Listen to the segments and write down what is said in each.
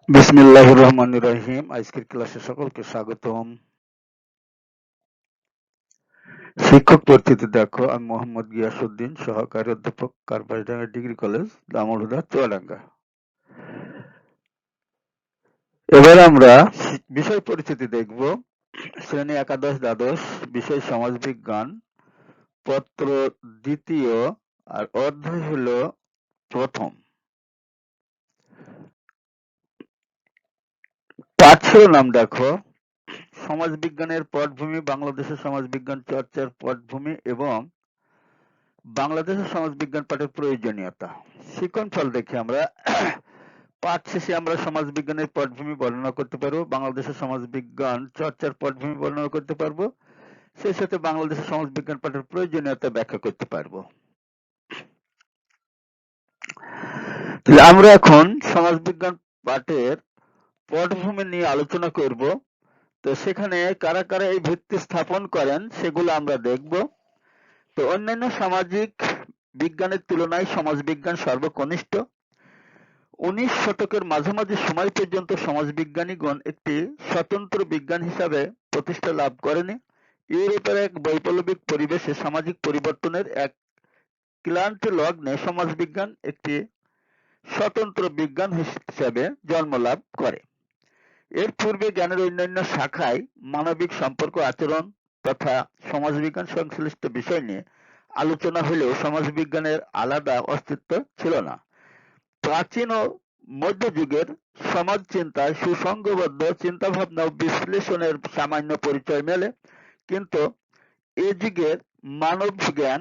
বিসমিল্লাহির রহমানির রহিম। আজকের ক্লাসে সকলকে স্বাগতম। শিক্ষক পরিচিতি দেখো, আমি মোহাম্মদ গিয়াসউদ্দিন, সহকারী অধ্যাপক, কার্পাসডাঙ্গা ডিগ্রি কলেজ, দামোদরদা, চুয়াডাঙ্গা। এবার আমরা বিষয় পরিচিতি দেখব। শ্রেণী একাদশ দ্বাদশ, বিষয় সমাজবিজ্ঞান, পত্র দ্বিতীয়, আর অধ্যায় হলো প্রথম। পাঠ শিরোনাম দেখো, সমাজবিজ্ঞানের পটভূমি, বাংলাদেশের সমাজবিজ্ঞান চর্চার পটভূমি এবং বাংলাদেশের সমাজবিজ্ঞান পাঠের প্রয়োজনীয়তা। শিক্ষণফল দেখি আমরা। পাঠ শেষে আমরা সমাজবিজ্ঞানের পটভূমি বর্ণনা করতে পারবো, বাংলাদেশের সমাজবিজ্ঞান চর্চার পটভূমি বর্ণনা করতে পারবো, সেই সাথে বাংলাদেশের সমাজবিজ্ঞান পাঠের প্রয়োজনীয়তা ব্যাখ্যা করতে পারবো। তাহলে আমরা এখন সমাজবিজ্ঞান পাঠের পটভূমি নিয়ে আলোচনা করব। তো সেখানে কারা কারা এই ভিত্তি স্থাপন করেন সেগুলো আমরা দেখব। তো অন্যান্য সামাজিক বিজ্ঞানের তুলনায় সমাজবিজ্ঞান সর্বকনিষ্ঠ। 19 শতকের মাঝামাঝি সময় পর্যন্ত সমাজবিজ্ঞানীগণ একটি স্বতন্ত্র বিজ্ঞান হিসাবে প্রতিষ্ঠা লাভ করেনি। ইউরোপের এক বৈপ্লবিক পরিবেশে সামাজিক পরিবর্তনের এক ক্লান্তি লগ্নে সমাজবিজ্ঞান একটি স্বতন্ত্র বিজ্ঞান হিসাবে জন্ম লাভ করে। এর পূর্বে জ্ঞানের অন্যান্য শাখায় মানবিক সম্পর্ক, আচরণ তথা সমাজবিজ্ঞান সংশ্লিষ্ট বিষয় নিয়ে আলোচনা হলেও সমাজবিজ্ঞানের আলাদা অস্তিত্ব ছিল না। প্রাচীন ও মধ্যযুগের সমাজ চিন্তায় সুসংঘবদ্ধ চিন্তাভাবনা ও বিশ্লেষণের সামান্য পরিচয় মেলে, কিন্তু এ যুগের মানব জ্ঞান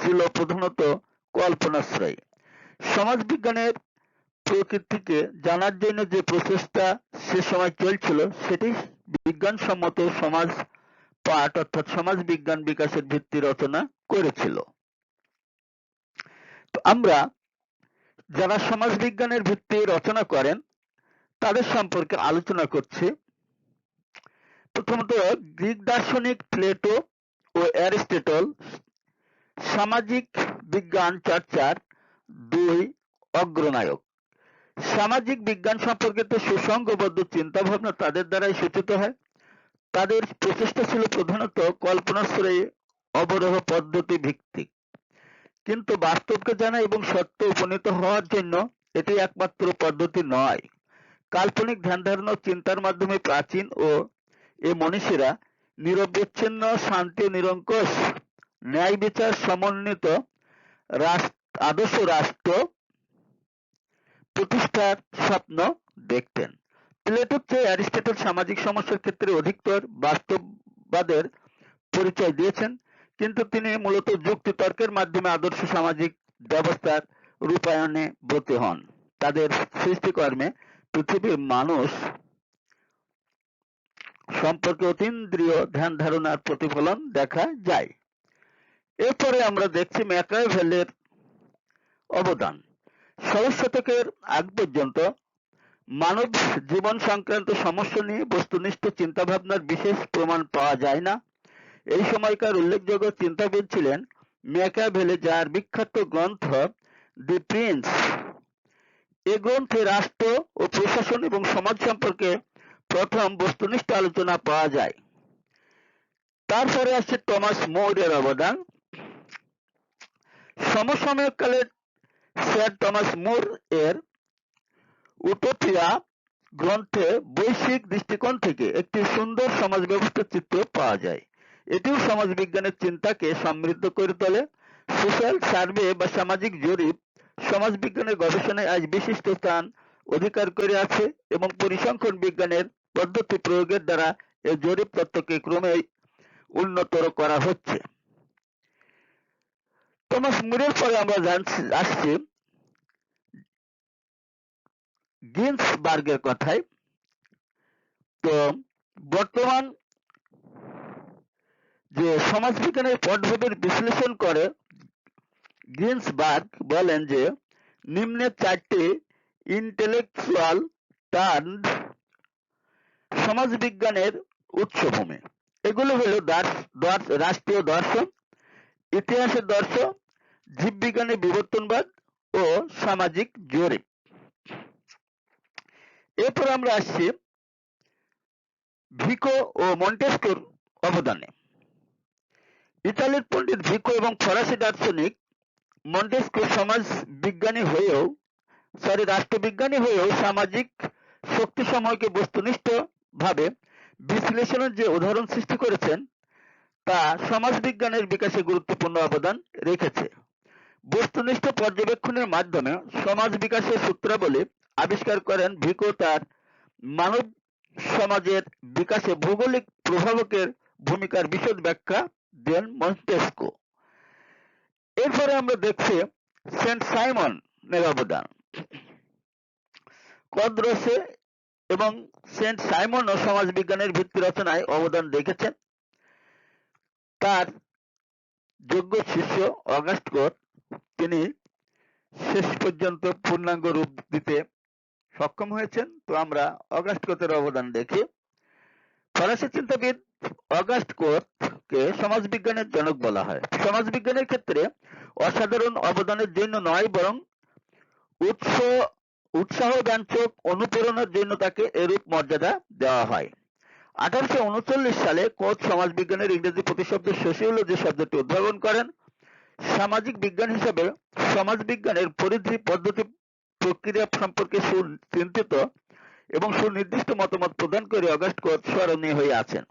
ছিল প্রধানত কল্পনাশ্রয়ী। সমাজবিজ্ঞানের প্রকৃতিকে জানার জন্য যে প্রচেষ্টা সে সময় চলছিল সেটি বিজ্ঞানসম্মত সমাজ পাঠ অর্থাৎ সমাজবিজ্ঞান বিকাশের ভিত্তি রচনা করেছিল। তো আমরা যারা সমাজবিজ্ঞানের ভিত্তি রচনা করেন তাদের সম্পর্কে আলোচনা করছি। প্রথমত গ্রিক দার্শনিক প্লেটো ও অ্যারিস্টটল সামাজিক বিজ্ঞান চর্চার দুই অগ্রনায়ক। সামাজিক বিজ্ঞান সম্পর্কিত সুসংঘবদ্ধ চিন্তাভাবনা তাদের দ্বারাই সূচিত হয়। তাদের প্রচেষ্টা ছিল প্রধানত কল্পনাশ্রয়ী, অবরোহ পদ্ধতি ভিত্তিক, কিন্তু বাস্তবকে জানা এবং সত্য উপনীত হওয়ার জন্য এটি একমাত্র পদ্ধতি নয়। কাল্পনিক ধ্যান ধারণা ও চিন্তার মাধ্যমে প্রাচীন ও এ মনীষীরা নিরবচ্ছিন্ন শান্তি ও নিরঙ্কুশ ন্যায় বিচার সমন্বিত আদর্শ রাষ্ট্র প্রতিষ্ঠার স্বপ্ন দেখতেন। প্লেটোর চেয়ে অ্যারিস্টটল সামাজিক সমস্যার ক্ষেত্রে অধিকতর বাস্তববাদের পরিচয় দিয়েছেন, কিন্তু তিনি মূলত যুক্তিতর্কের মাধ্যমে আদর্শ সামাজিক ব্যবস্থার রূপায়ণে ব্রতী হন। তাদের সৃষ্টিকর্মে পৃথিবীর মানুষ সম্পর্কে অতীন্দ্রিয় ধ্যান ধারণার প্রতিফলন দেখা যায়। এরপরে আমরা দেখছি ম্যাকিয়াভেলির অবদান। 16 শতকের আগ পর্যন্ত মানব জীবন সংক্রান্ত সমস্যা নিয়ে বস্তুনিষ্ঠ চিন্তাভাবনার বিশেষ প্রমাণ পাওয়া যায় না। এই সময়কার উল্লেখযোগ্য চিন্তাবিদ ছিলেন ম্যাকিয়াভেলি, যার বিখ্যাত গ্রন্থ দি প্রিন্স। এ গ্রন্থে রাষ্ট্র ও প্রশাসন এবং সমাজ সম্পর্কে প্রথম বস্তুনিষ্ঠ আলোচনা পাওয়া যায়। তারপরে আসছে টমাস মোরের অবদান। সমসাময়িককালের স্যার টমাস মোর এর উটোপিয়া গ্রন্থে বৈশ্বিক দৃষ্টিকোণ থেকে একটি সুন্দর সমাজ ব্যবস্থার চিত্র পাওয়া যায়। এটিও সমাজবিজ্ঞানের চিন্তাকে সমৃদ্ধ করে তোলে। সোশ্যাল সার্ভে বা সামাজিক জরিপ সমাজবিজ্ঞানের গবেষণায় আজ বিশিষ্ট স্থান অধিকার করে আছে এবং পরিসংখ্যান বিজ্ঞানের পদ্ধতি প্রয়োগের দ্বারা এই জরিপ তত্ত্বকে ক্রমেই উন্নতর করা হচ্ছে। টমাস মুরের পরে আমরা আসছি গিন্সবার্গের কথায়। তো বর্তমান যে সমাজবিজ্ঞানের পটভূমির বিশ্লেষণ করে গিন্সবার্গ বলেন যে নিম্নের চারটি ইন্টেলেকচুয়াল টার্ম সমাজবিজ্ঞানের উৎসভূমি। এগুলো হলো রাষ্ট্রীয় দর্শন, ইতিহাসের দর্শন, জীববিজ্ঞানের বিবর্তনবাদ ও সামাজিক জরিপ। এরপর আমরা আসছি ভিকো ও মন্টেস্কুর অবদানে। ইতালির পণ্ডিত ভিকো এবং ফরাসি দার্শনিক মন্টেস্কু রাষ্ট্রবিজ্ঞানী হয়েও সামাজিক শক্তিসমূহকে বস্তুনিষ্ঠভাবে বিশ্লেষণের যে উদাহরণ সৃষ্টি করেছেন তা সমাজবিজ্ঞানের বিকাশে গুরুত্বপূর্ণ অবদান রেখেছে। বস্তুনিষ্ঠ পর্যবেক্ষণের মাধ্যমে সমাজ বিকাশের সূত্রাবলী আবিষ্কার করেন ভিকো। তার মানব সমাজের বিকাশে ভৌগোলিক প্রভাবকের ভূমিকার বিশদ ব্যাখ্যা দেন মন্টেস্কু। এরপরে আমরা দেখছি সেন্ট সাইমনের অবদান। কদরসে এবং সেন্ট সাইমনও সমাজবিজ্ঞানের ভিত্তি রচনায় অবদান রেখেছেন। তার যোগ্য শিষ্য অগাস্ট কোট তিনি শেষ পর্যন্ত পূর্ণাঙ্গ রূপ দিতে সক্ষম হয়েছেন। তো আমরা অগাস্ট কোটের অবদান দেখি। ফরাসি চিন্তাবিদ অগাস্ট কোটকে সমাজবিজ্ঞানের জনক বলা হয়। সমাজবিজ্ঞানের ক্ষেত্রে অসাধারণ অবদানের জন্য নয়, বরং উৎসাহব্যঞ্জক অনুপ্রেরণার জন্য তাকে এরূপ মর্যাদা দেওয়া হয়। 1839 সালে কোট সমাজবিজ্ঞানের ইংরেজি প্রতিশব্দ সোশিওলজি শব্দটি উদ্ভাবন করেন। সামাজিক বিজ্ঞান হিসাবে সমাজবিজ্ঞানের পরিধি, পদ্ধতি, প্রক্রিয়া সম্পর্কে সুচিন্তিত এবং সুনির্দিষ্ট মতামত প্রদান করে অগাস্ট কোট স্মরণীয় হয়ে আছেন।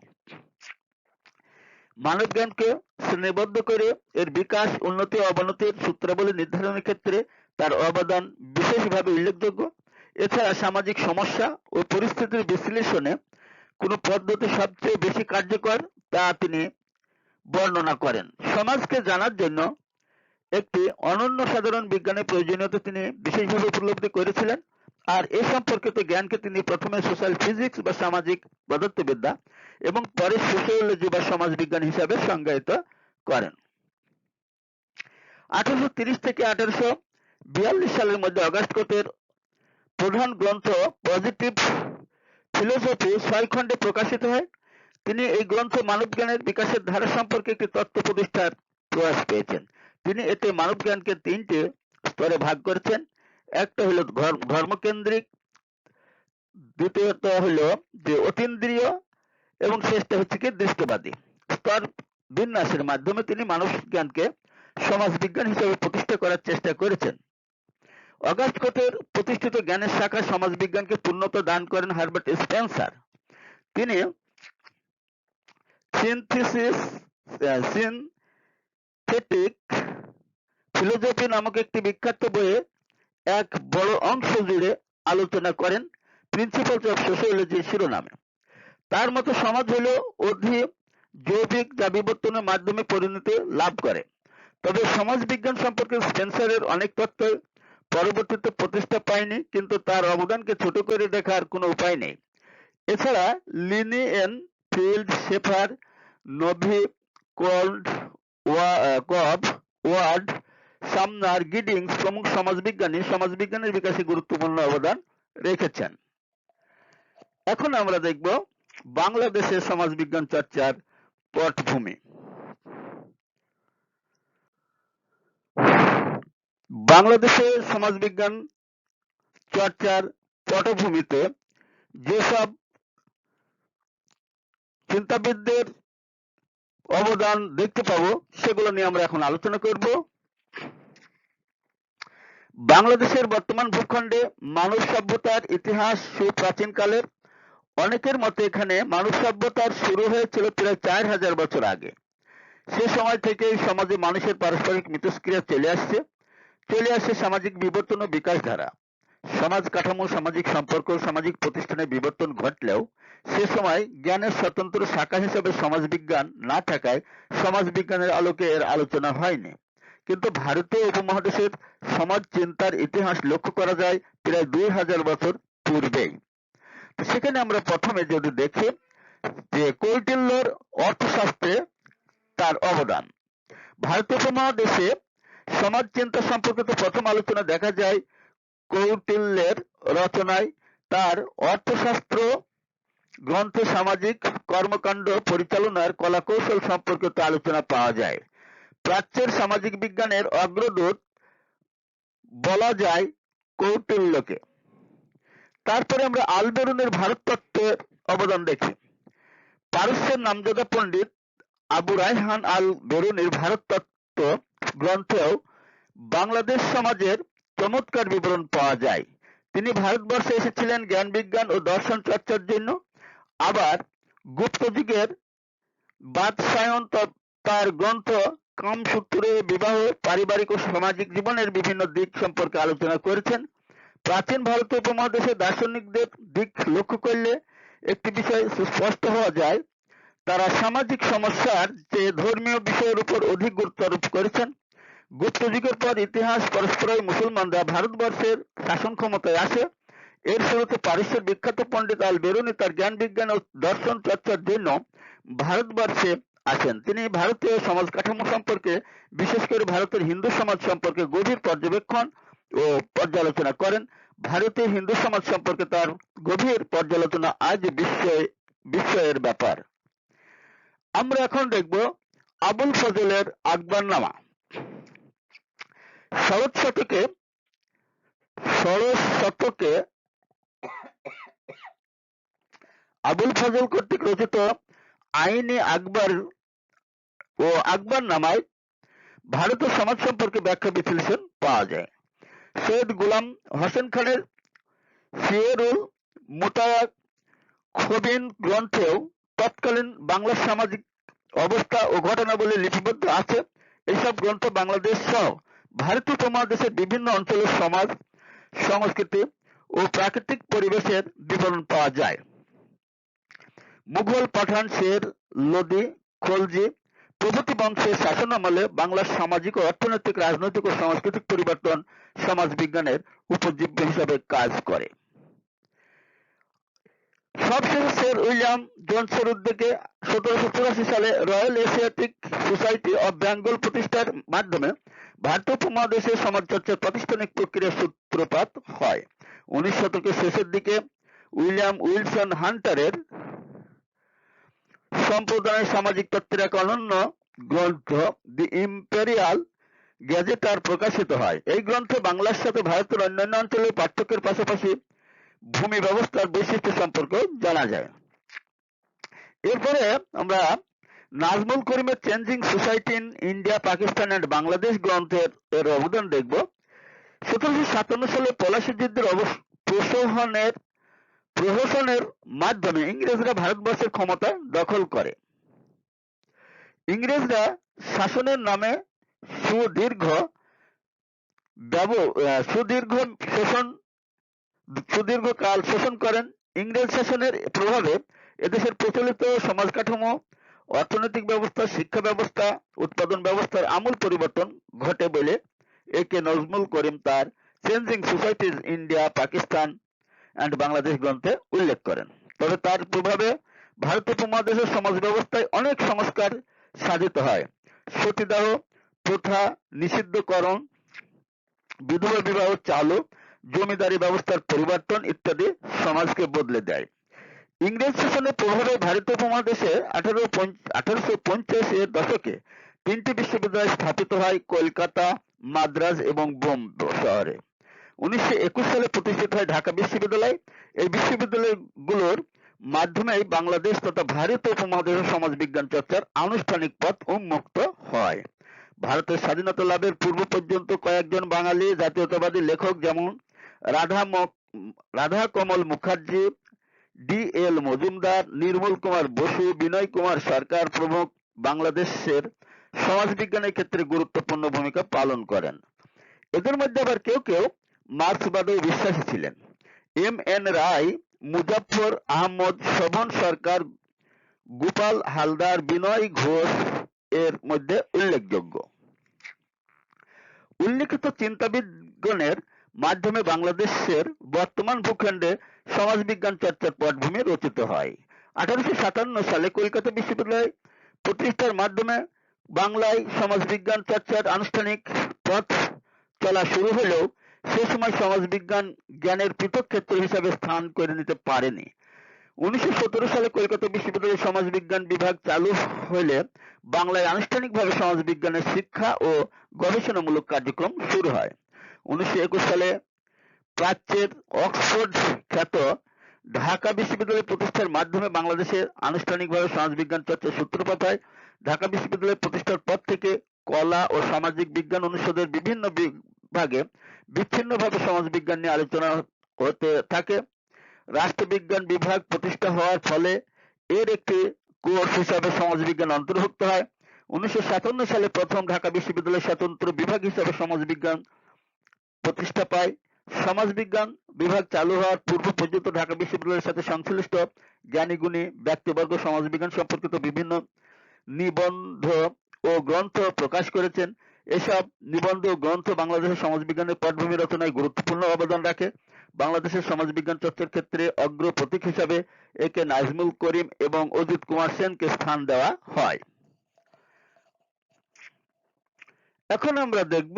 মানবজ্ঞানকে শ্রেণীবদ্ধ করে এর বিকাশ, উন্নতি ও অবনতির সূত্রাবলী নির্ধারণের ক্ষেত্রে তার অবদান বিশেষভাবে উল্লেখযোগ্য। এছাড়া সামাজিক সমস্যা ও পরিস্থিতির বিশ্লেষণে কোন পদ্ধতি সবচেয়ে বেশি কার্যকর তা তিনি বর্ণনা করেন। সমাজকে জানার জন্য একটি অনন্য সাধারণ বিজ্ঞানের প্রয়োজনীয়তা তিনি বিশেষভাবে উপলব্ধি করেছিলেন। আর এ সম্পর্কিত জ্ঞানকে তিনি প্রথমে সোশ্যাল ফিজিক্স বা সামাজিক পদার্থবিদ্যা এবং পরে সোশিওলজি বা সমাজবিজ্ঞান হিসাবে সংজ্ঞায়িত করেন। 1830 থেকে 1842 সালের মধ্যে অগাস্ট কোটের প্রধান গ্রন্থ পজিটিভ ফিলোসফি 6 খণ্ডে প্রকাশিত হয়। তিনি এই গ্রন্থে মানবজ্ঞানের বিকাশের ধারা সম্পর্কে একটি তত্ত্ব প্রতিষ্ঠার প্রয়াস পেয়েছেন। তিনি এতে মানবজ্ঞানকে 3টে স্তরে ভাগ করেছেন। একটা হলো ধর্মকেন্দ্রিক, দ্বিতীয়ত হলো যে অতীন্দ্রিয় এবং শেষটা হচ্ছে কি দৃষ্টবাদী। স্তর বিন্যাসের মাধ্যমে তিনি মানবজ্ঞানকে সমাজবিজ্ঞান হিসেবে প্রতিষ্ঠা করার চেষ্টা করেছেন। অগাস্ট কোটের প্রতিষ্ঠিত জ্ঞানের শাখা সমাজবিজ্ঞানকে পূর্ণতা দান করেন হার্বার্ট স্পেন্সার। তিনি সিনথেটিক ফিলোসফি নামক একটি বিখ্যাত বইয়ে এক বড় অংশ জুড়ে আলোচনা করেন প্রিন্সিপালস অফ সোশিওলজি শিরোনামে। তার মতো সমাজ হলো জৈবিক, যা বিবর্তনের মাধ্যমে পরিণতি লাভ করে। তবে সমাজবিজ্ঞান সম্পর্কে স্পেন্সারের অনেক তথ্য পরবর্তীতে প্রতিষ্ঠা পায়নি, কিন্তু তার অবদানকে ছোট করে দেখার কোনো উপায় নেই। এছাড়া লিনিয়েন, ফিল্ড, শেফার, নভি, কব, ওয়ার্ড, সামনার, গিডিংস প্রমুখ সমাজবিজ্ঞানের বিকাশে গুরুত্বপূর্ণ অবদান রেখেছেন। এখন আমরা দেখব বাংলাদেশের সমাজবিজ্ঞান চর্চার পটভূমি। বাংলাদেশের সমাজবিজ্ঞান চর্চার পটভূমিতে যেসব চিন্তাবিদদের অবদান দেখতে পাবো সেগুলো নিয়ে আমরা এখন আলোচনা করব। বাংলাদেশের বর্তমান ভূখণ্ডে মানব সভ্যতার ইতিহাস সুপ্রাচীনকালের। অনেকের মতে এখানে মানব সভ্যতার শুরু হয়েছিল প্রায় 4000 বছর আগে। সে সময় থেকেই সমাজে মানুষের পারস্পরিক মিথস্ক্রিয়া চলে আসে সামাজিক বিবর্তন ও বিকাশ ধারা। সমাজ কাঠামো, সামাজিক সম্পর্ক, সামাজিক প্রতিষ্ঠানের বিবর্তন ঘটলেও সে সময় জ্ঞানের স্বতন্ত্র শাখা হিসেবে সমাজবিজ্ঞান না থাকায় সমাজবিজ্ঞানের আলোকে এর আলোচনা হয়নি। কিন্তু ভারতীয় উপমহাদেশের সমাজ চিন্তার ইতিহাস লক্ষ্য করা যায় প্রায় 2000 বছর পূর্বেই। সেখানে আমরা প্রথমে যদি দেখি যে কৌটিল্যর অর্থশাস্ত্রে তার অবদান। ভারতীয় উপমহাদেশে সমাজ চিন্তা সম্পর্কিত প্রথম আলোচনা দেখা যায় কৌটিল্যের রচনায়। তার অর্থশাস্ত্র গ্রন্থে সামাজিক কর্মকাণ্ড পরিচালনার কলাকৌশল সম্পর্কিত আলোচনা পাওয়া যায়। প্রাচ্যের সামাজিক বিজ্ঞানের অগ্রদূত বলা যায় কৌটিল্যকে। তারপরে আমরা আল বেরুনের ভারত তত্ত্বের অবদান দেখি। পারস্যের নামজাদা পণ্ডিত আবু রায়হান আল বেরুনির ভারত তত্ত্ব গ্রন্থেও বাংলাদেশ সমাজের চমৎকার বিবরণ পাওয়া যায়। তিনি ভারতবর্ষে এসেছিলেন জ্ঞান বিজ্ঞান ও দর্শন চর্চার জন্য। আবার গুপ্ত যুগের বাদশায়ন তার গ্রন্থ কামসূত্রে বিবাহ, পারিবারিক ও সামাজিক জীবনের বিভিন্ন দিক সম্পর্কে আলোচনা করেছেন। প্রাচীন ভারতীয় উপমহাদেশের দার্শনিকদের দিক লক্ষ্য করলে একটি বিষয় সুস্পষ্ট হওয়া যায়, তারা সামাজিক সমস্যার চেয়ে ধর্মীয় বিষয়ের উপর অধিক গুরুত্ব আরোপ করেছেন। গুপ্ত যুগের পর ইতিহাস পরস্পরই মুসলমানরা ভারতবর্ষের শাসন ক্ষমতায় আসে। এর শুরুতে পারস্যের বিখ্যাত পণ্ডিত আল বেরুনি তার জ্ঞান বিজ্ঞান ও দর্শন চর্চার জন্য ভারতবর্ষে আসেন। তিনি ভারতীয় সমাজ কাঠামো সম্পর্কে, বিশেষ করে ভারতের হিন্দু সমাজ সম্পর্কে গভীর পর্যবেক্ষণ ও পর্যালোচনা করেন। ভারতীয় হিন্দু সমাজ সম্পর্কে তার গভীর পর্যালোচনা আজ বিস্ময়ের ব্যাপার। আমরা এখন দেখব আবুল ফজলের আকবরনামা। ষোড়শ শতকে আবুল ফজল কর্তৃক রচিত আইনে আকবর ও আকবরনামায় ভারতের সমাজ সম্পর্কে ব্যাখ্যা বিশ্লেষণ পাওয়া যায়। সৈয়দ গোলাম হোসেন খানের সিয়েরুল মুতাখবিন গ্রন্থেও তৎকালীন বাংলার সামাজিক অবস্থা ও ঘটনাবলী লিপিবদ্ধ আছে। এইসব গ্রন্থ বাংলাদেশ সহ ভারতীয় উপমহাদেশের বিভিন্ন অঞ্চলের সমাজ, সংস্কৃতি ও প্রাকৃতিক পরিবেশের বিবরণ পাওয়া যায়। মুঘল, পাঠান, শের, লোদি, খলজি প্রভৃতি বংশের শাসনামলে বাংলার সামাজিক ও অর্থনৈতিক, রাজনৈতিক ও সাংস্কৃতিক পরিবর্তন সমাজ বিজ্ঞানের উপজীব্য হিসাবে কাজ করে। সবশেষে স্যার উইলিয়াম জোন্সের উদ্যোগে 1784 সালে royal Asiatic society of Bengal প্রতিষ্ঠার মাধ্যমে ভারতীয় উপমহাদেশের সমাজচর্চার প্রাতিষ্ঠানিক প্রক্রিয়ার সূত্রপাত হয়। 19 শতকের শেষের দিকে উইলিয়াম উইলসন হান্টারের সম্প্রদায়ের সামাজিক তত্ত্বের এক অনন্য গ্রন্থ দি ইম্পেরিয়াল গ্যাজেটার প্রকাশিত হয়। এই গ্রন্থে বাংলার সাথে ভারতের অন্যান্য অঞ্চলের পার্থক্যের পাশাপাশি ভূমি ব্যবস্থার বৈশিষ্ট্য সম্পর্কে জানা যায়। এরপরে আমরা নাজমুল করিমের changing society in India, Pakistan and Bangladesh গ্রন্থের অবদান দেখব। 1757 সালে পলাশী যুদ্ধের প্রহসনের মাধ্যমে ইংরেজরা ভারতবর্ষের ক্ষমতা দখল করে। ইংরেজরা শাসনের নামে সুদীর্ঘকাল শোষণ করেন। ইংরেজ শাসনের প্রভাবে এদেশের প্রচলিত সমাজ কাঠামো, অর্থনৈতিক ব্যবস্থা, শিক্ষা ব্যবস্থা, উৎপাদন ব্যবস্থার আমূল পরিবর্তন ঘটে বলে একে নজমুল করিম তার changing societies India, Pakistan and Bangladesh গ্রন্থে উল্লেখ করেন। তবে তার প্রভাবে ভারতীয় উপমহাদেশের সমাজ ব্যবস্থায় অনেক সংস্কার সাধিত হয়। সতীদাহ প্রথা নিষিদ্ধকরণ, বিধবা বিবাহ চালু, জমিদারি ব্যবস্থার পরিবর্তন ইত্যাদি সমাজকে বদলে দেয়। ইংরেজ শাসনের প্রভাবে ভারতীয় উপমহাদেশে 1850 এর দশকে 3টি বিশ্ববিদ্যালয় স্থাপিত হয় কলকাতা, মাদ্রাজ এবং বোম্বে শহরে। 1921 সালে প্রতিষ্ঠিত হয় ঢাকা বিশ্ববিদ্যালয়। এই বিশ্ববিদ্যালয়গুলোর মাধ্যমেই বাংলাদেশ তথা ভারতীয় উপমহাদেশের সমাজ বিজ্ঞান চর্চার আনুষ্ঠানিক পথ উন্মুক্ত হয়। ভারতের স্বাধীনতা লাভের পূর্ব পর্যন্ত কয়েকজন বাঙালি জাতীয়তাবাদী লেখক যেমন রাধা কমল মুখার্জি, ডি.এল. মজুমদার, নির্মল কুমার বসু, বিনয় কুমার সরকার প্রমুখ বাংলাদেশের সমাজবিজ্ঞানের ক্ষেত্রে গুরুত্বপূর্ণ ভূমিকা পালন করেন। এদের মধ্যে আবার কেউ কেউ মার্ক্সবাদেও বিশ্বাসী ছিলেন। এম.এন. রায়, মুজাফফর আহমদ, শোভন সরকার, গোপাল হালদার, বিনয় ঘোষ এর মধ্যে উল্লেখযোগ্য। উল্লিখিত চিন্তাবিদগণের মাধ্যমে বাংলাদেশের বর্তমান ভূখণ্ডে সমাজবিজ্ঞান চর্চার পটভূমি রচিত হয়। 1857 সালে কলকাতা বিশ্ববিদ্যালয় প্রতিষ্ঠার মাধ্যমে বাংলায় সমাজবিজ্ঞান চর্চার আনুষ্ঠানিক পথ চলা শুরু হলেও সে সময় সমাজবিজ্ঞান জ্ঞানের পৃথক ক্ষেত্র হিসাবে স্থান করে নিতে পারেনি। 1917 সালে কলকাতা বিশ্ববিদ্যালয়ে সমাজবিজ্ঞান বিভাগ চালু হলে বাংলায় আনুষ্ঠানিকভাবে সমাজবিজ্ঞানের শিক্ষা ও গবেষণামূলক কার্যক্রম শুরু হয়। 1921 সালে প্রাচ্যের অক্সফোর্ড খ্যাত ঢাকা বিশ্ববিদ্যালয় প্রতিষ্ঠার মাধ্যমে বাংলাদেশে আনুষ্ঠানিকভাবে সমাজবিজ্ঞান চর্চার সূত্রপাত হয়। ঢাকা বিশ্ববিদ্যালয় প্রতিষ্ঠার পর থেকে কলা ও সামাজিক বিজ্ঞান অনুষদের বিভিন্ন বিভাগে বিচ্ছিন্নভাবে সমাজবিজ্ঞান নিয়ে আলোচনা হতে থাকে। রাষ্ট্রবিজ্ঞান বিভাগ প্রতিষ্ঠা হওয়ার ফলে এর একটি কোর্স হিসাবে সমাজবিজ্ঞান অন্তর্ভুক্ত হয়। 1957 সালে প্রথম ঢাকা বিশ্ববিদ্যালয় স্বতন্ত্র বিভাগ হিসাবে সমাজবিজ্ঞান প্রতিষ্ঠা পায়। সমাজবিজ্ঞান বিভাগ চালু হওয়ার পূর্ব পর্যন্ত ঢাকা বিশ্ববিদ্যালয়ের সাথে সংশ্লিষ্ট জ্ঞানীগুণী ব্যক্তিবর্গ সমাজবিজ্ঞান সম্পর্কিত বিভিন্ন নিবন্ধ ও গ্রন্থ প্রকাশ করেছেন। এসব নিবন্ধ ও গ্রন্থ বাংলাদেশের সমাজবিজ্ঞানের পটভূমি রচনায় গুরুত্বপূর্ণ অবদান রাখে। বাংলাদেশের সমাজবিজ্ঞান চর্চার ক্ষেত্রে অগ্র প্রতীক হিসাবে একে নাজমুল করিম এবং অজিত কুমার সেনকে স্থান দেওয়া হয়। এখন আমরা দেখব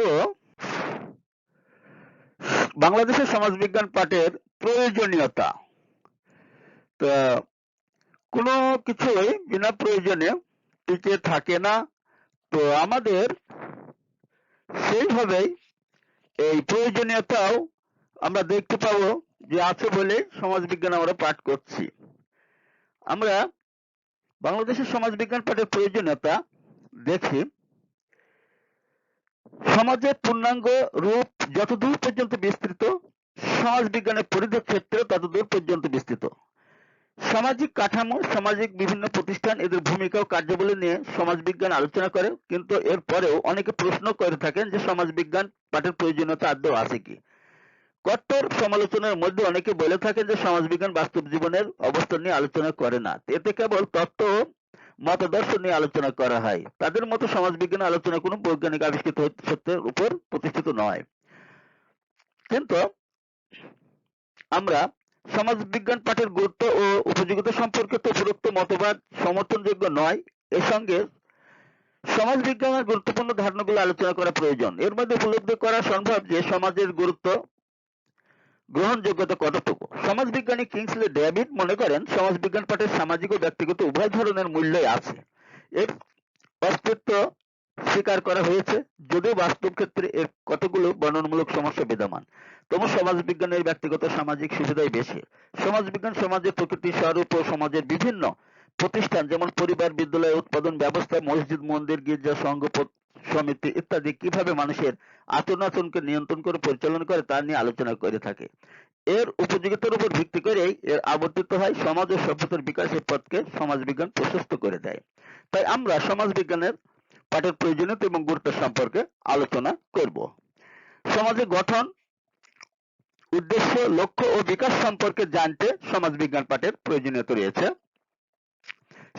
বাংলাদেশের সমাজবিজ্ঞান পাঠের প্রয়োজনীয়তা। তো কোনো কিছুই বিনা প্রয়োজনে টিকে থাকে না, তো আমাদের সেইভাবেই এই প্রয়োজনীয়তাও আমরা দেখতে পাবো যে আছে বলে সমাজবিজ্ঞান আমরা পাঠ করছি। আমরা বাংলাদেশের সমাজবিজ্ঞান পাঠের প্রয়োজনীয়তা দেখি। সমাজের পূর্ণাঙ্গ রূপ যতদূর পর্যন্ত বিস্তৃত, সমাজবিজ্ঞানের পরিধি ক্ষেত্রে ততদূর পর্যন্ত বিস্তৃত। সামাজিক কাঠামো, সামাজিক বিভিন্ন প্রতিষ্ঠান, এদের ভূমিকা ও কার্যাবলী নিয়ে সমাজবিজ্ঞান আলোচনা করে, কিন্তু এর পরেও অনেকে প্রশ্ন করে থাকেন যে সমাজবিজ্ঞান পাঠের প্রয়োজনীয়তা আদৌ আছে কি। কট্টর সমালোচনার মধ্যে অনেকে বলে থাকেন যে সমাজবিজ্ঞান বাস্তব জীবনের অবস্থান নিয়ে আলোচনা করে না, এতে কেবল তত্ত্ব ও মতাদর্শ নিয়ে আলোচনা করা হয়। তাদের মতো সমাজবিজ্ঞান আলোচনা কোনো বৈজ্ঞানিক আবিষ্কৃত সত্যের উপর প্রতিষ্ঠিত নয়। কিন্তু আমরা সমাজবিজ্ঞান পাঠের গুরুত্ব ও উপযোগিতা সম্পর্কিত উপরোক্ত মতবাদ সমর্থনযোগ্য নয়, এর সঙ্গে সমাজবিজ্ঞানের গুরুত্বপূর্ণ ধারণাগুলো আলোচনা করা প্রয়োজন। এর মধ্যে উপলব্ধি করা সম্ভব যে সমাজের গুরুত্ব গ্রহণযোগ্যতা কতটুকু। সমাজবিজ্ঞানী কিংসলে ডেভিড মনে করেন সমাজবিজ্ঞান পাঠের সামাজিক ও ব্যক্তিগত উভয় ধরনের মূল্যই আছে, এর অস্তিত্ব স্বীকার করা হয়েছে, যদিও বাস্তব ক্ষেত্রে এর কতগুলো বর্ণনামূলক সমস্যা বিদ্যমান। তবু সমাজবিজ্ঞানের ব্যক্তিগত সামাজিক সুবিধাই বেশি। সমাজবিজ্ঞান সমাজের প্রকৃতি স্বরূপ ও সমাজের বিভিন্ন প্রতিষ্ঠান যেমন পরিবার, বিদ্যালয়, উৎপাদন ব্যবস্থা, মসজিদ, মন্দির, গির্জা, সংঘ, সমিতি ইত্যাদি কিভাবে মানুষের আচরণকে নিয়ন্ত্রণ করে পরিচালনা করে তা নিয়ে আলোচনা করে থাকে। এর উপযোগিতার উপর ভিত্তি করেই এর আবর্তিত হয় সমাজ ও সভ্যতার বিকাশের পথকে সমাজবিজ্ঞান প্রশস্ত করে দেয়। তাই আমরা সমাজবিজ্ঞানের পাঠের প্রয়োজনীয়তা এবং গুরুত্ব সম্পর্কে আলোচনা করব। সমাজের গঠন, উদ্দেশ্য, লক্ষ্য ও বিকাশ সম্পর্কে জানতে সমাজবিজ্ঞান পাঠের প্রয়োজনীয়তা রয়েছে।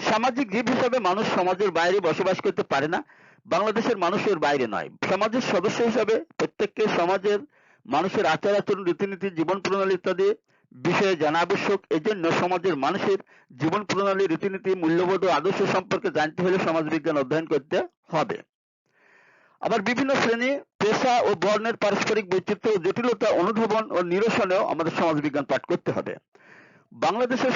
সামাজিক জীব হিসাবে মানুষ সমাজের বাইরে বসবাস করতে পারে না। বাংলাদেশের মানুষ এর বাইরে নয়। সমাজের সদস্য হিসাবে প্রত্যেককে সমাজের মানুষের আচার আচরণ, রীতিনীতি, জীবন প্রণালী ইত্যাদি বিষয়ে জানা আবশ্যক। এজন্য সমাজের মানুষের জীবন প্রণালী, রীতিনীতি, মূল্যবোধ ও আদর্শ সম্পর্কে জানতে হলে সমাজবিজ্ঞান অধ্যয়ন করতে হবে। আবার বিভিন্ন শ্রেণী, পেশা ও বর্ণের পারস্পরিক বৈচিত্র্য ও জটিলতা অনুধাবন ও নিরসনেও আমাদের সমাজবিজ্ঞান পাঠ করতে হবে। বাংলাদেশের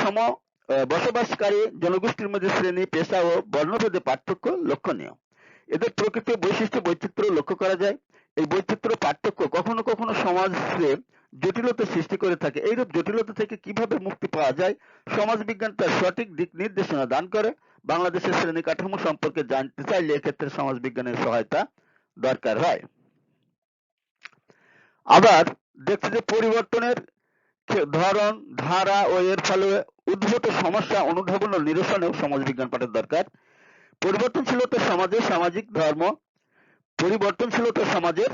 বসবাসকারী জনগোষ্ঠীর মধ্যে শ্রেণী, পেশা ও বর্ণভেদে পার্থক্য লক্ষণীয়। এদের প্রকৃতি, বৈশিষ্ট্য, বৈচিত্র্য লক্ষ্য করা যায়। এই বৈচিত্র্য পার্থক্য কখনো কখনো সমাজে জটিলতা সৃষ্টি করে থাকে। এইরূপ জটিলতা থেকে কিভাবে মুক্তি পাওয়া যায়, সমাজবিজ্ঞান তার সঠিক দিক নির্দেশনা দান করে। বাংলাদেশের শ্রেণী কাঠামো সম্পর্কে জানতে চাইলে এক্ষেত্রে সমাজবিজ্ঞানের সহায়তা দরকার হয়। আবার দেখছি যে পরিবর্তনের ধরন, ধারা ও এর ফলে উদ্ভূত সমস্যা অনুধাবন ও নিরসনেও সমাজবিজ্ঞান পাঠের দরকার। পরিবর্তনশীলতা সমাজের সামাজিক ধর্ম, পরিবর্তনশীলতা সমাজের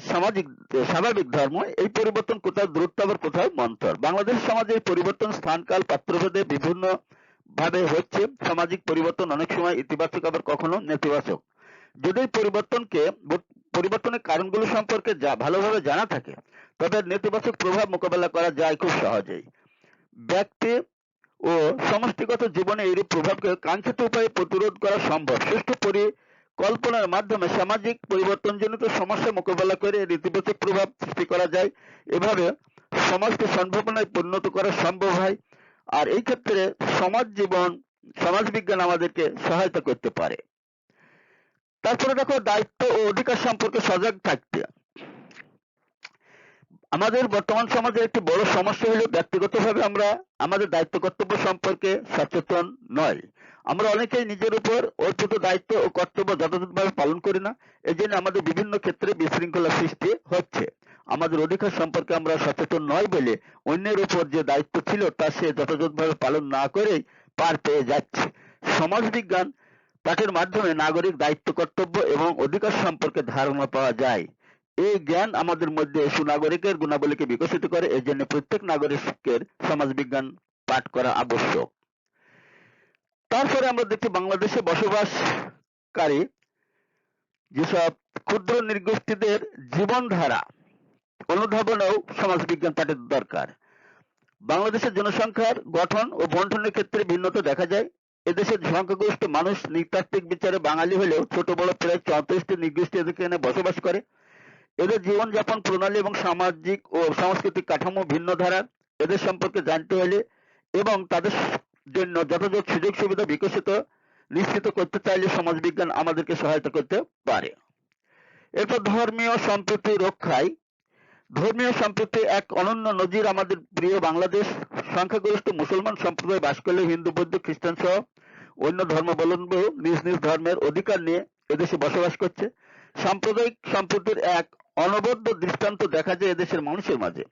স্বাভাবিক ধর্ম। এই পরিবর্তন কোথাও দ্রুত আবার কোথাও মন্থর। বাংলাদেশ সমাজের পরিবর্তন স্থানকাল পাত্রভেদে বিভিন্ন ভাবে হচ্ছে। সামাজিক পরিবর্তন অনেক সময় ইতিবাচক, আবার কখনো নেতিবাচক। যদি পরিবর্তনের কারণগুলো সম্পর্কে ভালোভাবে জানা থাকে, তবে নেতিবাচক প্রভাব মোকাবেলা করা যায় খুব সহজেই। ব্যক্তি ও সমষ্টিগত জীবনে এইরূপ প্রভাবকে কাঙ্ক্ষিত উপায়ে প্রতিরোধ করা সম্ভব। সুষ্ঠু পরিকল্পনার মাধ্যমে সামাজিক পরিবর্তনজনিত সমস্যা মোকাবেলা করে ইতিবাচক প্রভাব সৃষ্টি করা যায়। এভাবে সমাজকে সম্ভাবনায় পরিণত করা সম্ভব হয়। আর এই ক্ষেত্রে সমাজবিজ্ঞান আমাদেরকে সহায়তা করতে পারে। তারপরে দেখো, দায়িত্ব ও অধিকার সম্পর্কে সজাগ থাকতে। আমাদের বর্তমান সমাজের একটি বড় সমস্যা হলো ব্যক্তিগতভাবে আমরা আমাদের দায়িত্ব কর্তব্য সম্পর্কে সচেতন নয়। আমরা অনেকেই নিজের উপর অর্পিত দায়িত্ব ও কর্তব্য যথাযথভাবে পালন করি না। এজন্য আমাদের বিভিন্ন ক্ষেত্রে বিশৃঙ্খলা সৃষ্টি হচ্ছে। আমাদের অধিকার সম্পর্কে আমরা সচেতন নয় বলে অন্যের উপর যে দায়িত্ব ছিল তা সে যথাযথভাবে পালন না করেই পার পেয়ে যাচ্ছে। সমাজবিজ্ঞান পাঠের মাধ্যমে নাগরিক দায়িত্ব কর্তব্য এবং অধিকার সম্পর্কে ধারণা পাওয়া যায়। এই জ্ঞান আমাদের মধ্যে সুনাগরিকের গুণাবলীকে বিকশিত করে। এজন্য প্রত্যেক নাগরিকের সমাজবিজ্ঞান পাঠ করা আবশ্যক। তারপরে আমরা দেখি বাংলাদেশে বসবাসকারী যেসব ক্ষুদ্র নৃগোষ্ঠীদের জীবনধারা অনুধাবনেও সমাজবিজ্ঞান পাঠের দরকার। বাংলাদেশের জনসংখ্যার গঠন ও বন্টনের ক্ষেত্রে ভিন্নতা দেখা যায়। এদেশের সংখ্যাগরিষ্ঠ মানুষ নৃতাত্ত্বিক বিচারে বাঙালি হলেও ছোট বড় প্রায় 34টি নৃগোষ্ঠী এখানে বসবাস করে। এদের জীবনযাপন প্রণালী এবং সামাজিক ও সাংস্কৃতিক কাঠামো ভিন্ন ধারার। এদের সম্পর্কে জানতে হলে এবং তাদের জন্য যথাযথ সুযোগ সুবিধা নিশ্চিত করতে চাইলে সমাজবিজ্ঞান আমাদেরকে সহায়তা করতে পারে। এরপর ধর্মীয় সম্প্রীতি রক্ষায়। ধর্মীয় সম্প্রীতি এক অনন্য নজির আমাদের প্রিয় বাংলাদেশ। সংখ্যাগরিষ্ঠ মুসলমান সম্প্রদায় বাস করলে হিন্দু বৌদ্ধ খ্রিস্টান সহ অন্য ধর্মাবলম্বী নিজ নিজ ধর্মের অধিকার নিয়ে এদেশে বসবাস করছে। সাম্প্রদায়িক সম্প্রীতির এক অনবদ্য দৃষ্টান্ত দেখা যায় এদেশের মানুষের মাঝে।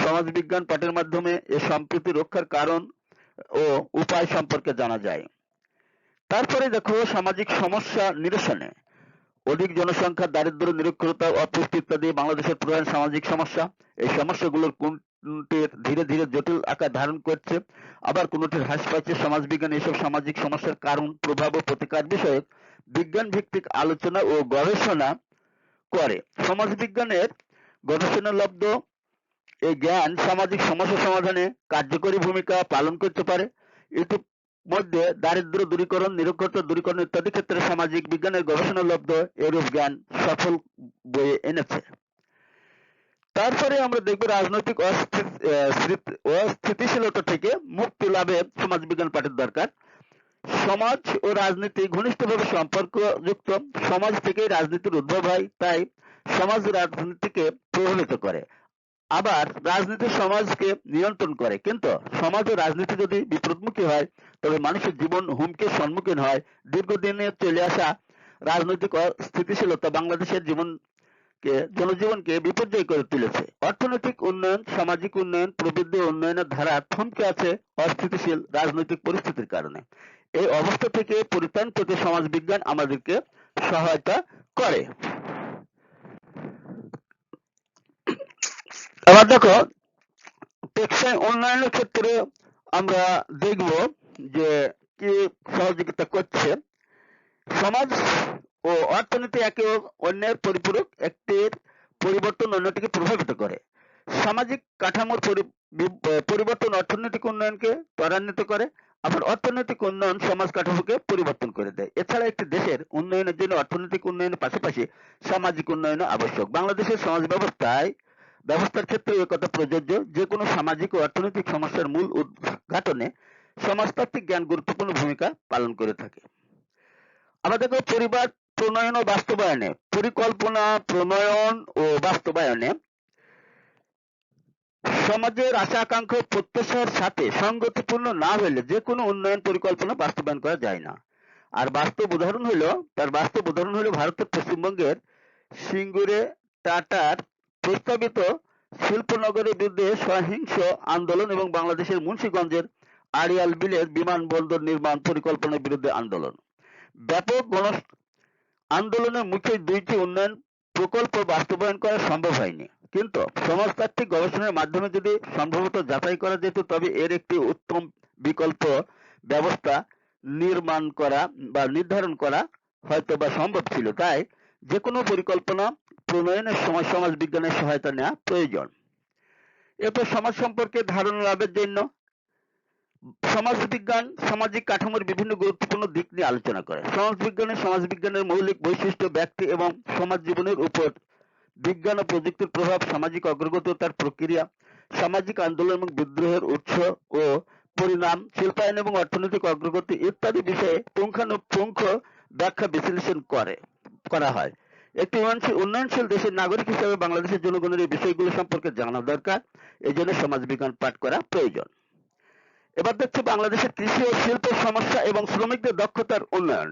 সমাজবিজ্ঞান পাঠের মাধ্যমে এ সম্প্রীতি রক্ষার কারণ ও উপায় সম্পর্কে জানা যায়। তারপরে দেখো সামাজিক সমস্যা নিরসনে। অধিক জনসংখ্যা, দারিদ্র্য, নিরক্ষরতা, অপুষ্টি ইত্যাদি বাংলাদেশের প্রধান সামাজিক সমস্যা। এই সমস্যাগুলোর কোনটির ধীরে ধীরে জটিল আকার ধারণ করছে, আবার কোনটির হ্রাস পাচ্ছে। সমাজবিজ্ঞান এইসব সামাজিক সমস্যার কারণ, প্রভাব ও প্রতিকার বিষয়ক বিজ্ঞান ভিত্তিক আলোচনা ও গবেষণা করে। সমাজবিজ্ঞানের গবেষণালব্ধ এই জ্ঞান সামাজিক সমস্যা সমাধানে কার্যকরী ভূমিকা পালন করতে পারে। ইতিমধ্যে দারিদ্র্য দূরীকরণ, নিরক্ষরতা দূরীকরণ ইত্যাদি ক্ষেত্রে সামাজিক বিজ্ঞানের গবেষণালব্ধ এরূপ জ্ঞান সফল বয়ে এনেছে। তারপরে আমরা দেখব রাজনৈতিক অস্থিতিশীলতা থেকে মুক্তি লাভে সমাজবিজ্ঞান পাঠের দরকার। সমাজ ও রাজনীতি ঘনিষ্ঠভাবে সম্পর্কযুক্ত। সমাজ থেকেই রাজনীতির উদ্ভব হয়, তাই সমাজ রাজনীতিকে প্রভাবিত করে। আবার রাজনীতি সমাজকে নিয়ন্ত্রণ করে। কিন্তু সমাজ ও রাজনীতি যদি বিপরীতমুখী হয় তবে মানুষের জীবন হুমকির সম্মুখীন হয়। দীর্ঘদিনে চলে আসা রাজনৈতিক অস্থিতিশীলতা বাংলাদেশের জনজীবনকে বিপর্যয় করে তুলেছে। অর্থনৈতিক উন্নয়ন, সামাজিক উন্নয়ন প্রবৃদ্ধি উন্নয়নের ধারা থমকে আছে অস্থিতিশীল রাজনৈতিক পরিস্থিতির কারণে। এই অবস্থা থেকে পরিত্রাণ পেতে সমাজবিজ্ঞান আমাদেরকে সহায়তা করে। এবার দেখো টেকসই উন্নয়নের ক্ষেত্রে আমরা দেখব যে কি সহযোগিতা করছে। সমাজ ও অর্থনীতি একে অন্যের পরিপূরক। একটির পরিবর্তন অন্যটিকে প্রভাবিত করে। সামাজিক কাঠামোর পরিবর্তন অর্থনৈতিক উন্নয়নকে ত্বরান্বিত করে, আবার অর্থনৈতিক উন্নয়ন সমাজ কাঠামোকে পরিবর্তন করে দেয়। এছাড়া একটি দেশের উন্নয়নের জন্য অর্থনৈতিক উন্নয়নের পাশাপাশি সামাজিক উন্নয়নও আবশ্যক। বাংলাদেশের সমাজ ব্যবস্থার ক্ষেত্রে একথা প্রযোজ্য। যে কোনো সামাজিক ও অর্থনৈতিক সমস্যার মূল উদ্ঘাটনে সমাজতাত্ত্বিক জ্ঞান গুরুত্বপূর্ণ ভূমিকা পালন করে থাকে। আবার দেখো পরিবার প্রণয়ন ও বাস্তবায়নে। পরিকল্পনা প্রণয়ন ও বাস্তবায়নে সমাজের আশা আকাঙ্ক্ষা প্রত্যাশার সাথে সঙ্গতিপূর্ণ না হলে যে কোনো উন্নয়ন পরিকল্পনা বাস্তবায়ন করা যায় না। আর বাস্তব উদাহরণ হলো ভারতের পশ্চিমবঙ্গের সিঙ্গুরে টাটার প্রস্তাবিত শিল্পনগরের বিরুদ্ধে সহিংস আন্দোলন এবং বাংলাদেশের মুন্সিগঞ্জের আড়িয়াল বিলের বিমানবন্দর নির্মাণ পরিকল্পনার বিরুদ্ধে আন্দোলন। ব্যাপক আন্দোলনের মুখে দুইটি উন্নয়ন প্রকল্প বাস্তবায়ন করা সম্ভব হয়নি, কিন্তু সমাজতাত্ত্বিক গবেষণার মাধ্যমে যদি সম্ভবত যাচাই করা যেত তবে এর একটি উত্তম বিকল্প ব্যবস্থা নির্ধারণ করা হয়তো বা সম্ভব ছিল। তাই যে কোনো পরিকল্পনা প্রণয়নের সময় সমাজ বিজ্ঞানের সহায়তা নেওয়া প্রয়োজন। এরপর সমাজ সম্পর্কে ধারণা লাভের জন্য সমাজবিজ্ঞান সামাজিক কাঠামোর বিভিন্ন গুরুত্বপূর্ণ দিক নিয়ে আলোচনা করে। সমাজবিজ্ঞানের মৌলিক বৈশিষ্ট্য, ব্যক্তি এবং সমাজ জীবনের উপর বিজ্ঞান ও প্রযুক্তির প্রভাব, সামাজিক অগ্রগতি ও তার প্রক্রিয়া, সামাজিক আন্দোলন এবং বিদ্রোহের উৎস ও পরিণাম, শিল্পায়ন এবং অর্থনৈতিক অগ্রগতি ইত্যাদি বিষয়ে পুঙ্খানুপুঙ্খ ব্যাখ্যা বিশ্লেষণ করা হয়। একটি উন্নয়নশীল দেশের নাগরিক হিসেবে বাংলাদেশের জনগণের এই বিষয়গুলো সম্পর্কে জানা দরকার, এই জন্য সমাজবিজ্ঞান পাঠ করা প্রয়োজন। এবার দেখছি বাংলাদেশের কৃষি ও শিল্পের সমস্যা এবং শ্রমিকদের দক্ষতার উন্নয়ন।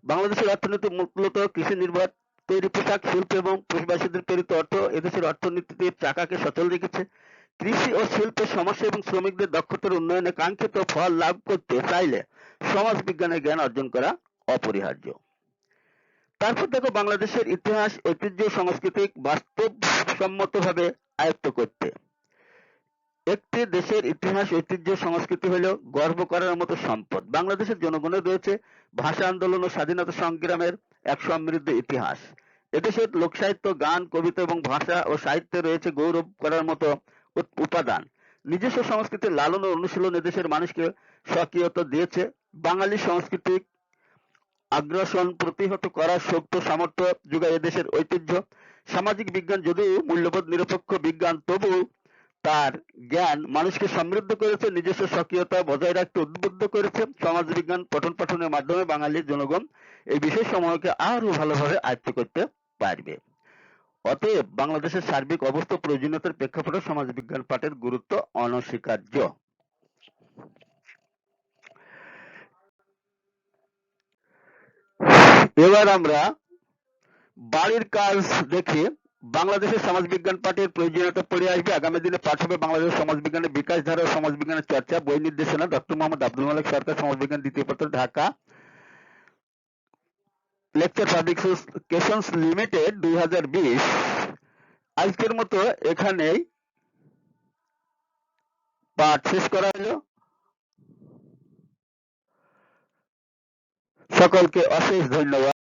বাংলাদেশের অর্থনীতি মূলত কৃষি নির্ভর। তৈরি পোশাক শিল্প এবং প্রবাসীদের প্রেরিত অর্থ এদেশের অর্থনীতির চাকাকে সচল রেখেছে। কৃষি ও শিল্পের সমস্যা এবং শ্রমিকদের দক্ষতার উন্নয়নে কাঙ্ক্ষিত ফল লাভ করতে চাইলে সমাজ বিজ্ঞানের জ্ঞান অর্জন করা অপরিহার্য। তারপর দেখো বাংলাদেশের ইতিহাস, ঐতিহ্য, সাংস্কৃতিক বাস্তবসম্মতভাবে আয়ত্ত করতে। একটি দেশের ইতিহাস, ঐতিহ্য, সংস্কৃতি হল গর্ব করার মতো সম্পদ। বাংলাদেশের জনগণের রয়েছে ভাষা আন্দোলন ও স্বাধীনতা সংগ্রামের এক সমৃদ্ধ ইতিহাস। এদেশের লোকসাহিত্য, গান, কবিতা এবং ভাষা ও সাহিত্যে রয়েছে গৌরব করার মতো উপাদান। নিজস্ব সংস্কৃতির লালন ও অনুশীলন এদেশের মানুষকে স্বকীয়তা দিয়েছে। বাঙালি সংস্কৃতিক আগ্রাসন প্রতিহত করার শক্ত সামর্থ্য যোগায় এদেশের ঐতিহ্য। সামাজিক বিজ্ঞান যদিও মূল্যবোধ নিরপেক্ষ বিজ্ঞান, তবু তার জ্ঞান মানুষকে সমৃদ্ধ করেছে, নিজস্ব স্বকীয়তা বজায় রাখতে উদ্বুদ্ধ করেছে। সমাজবিজ্ঞান পঠন পাঠনের মাধ্যমে বাঙালির জনগণ এই বিষয়সমূহকে আরো ভালোভাবে আয়ত্ত করতে পারবে। অতএব বাংলাদেশের সার্বিক অবস্থা প্রয়োজনীয়তার প্রেক্ষাপটে সমাজবিজ্ঞান পাঠের গুরুত্ব অনস্বীকার্য। এবার আমরা বাড়ির কাজ দেখে বাংলাদেশের সমাজবিজ্ঞান পাঠের প্রয়োজনীয়তা পড়ে আসবে। আগামী দিনে পাঠ হবে বাংলাদেশের সমাজবিজ্ঞানের বিকাশ ধারা ও সমাজবিজ্ঞানের চর্চা। বই নির্দেশনা ডক্টর মোহাম্মদ আব্দুল মালিক সরকার, সমাজবিজ্ঞান, দ্বিতীয় পত্র, ঢাকা। Lecture publications limited, 2020। আজকের মতো এখানেই পাঠ শেষ করা হলো। সকলকে অশেষ ধন্যবাদ।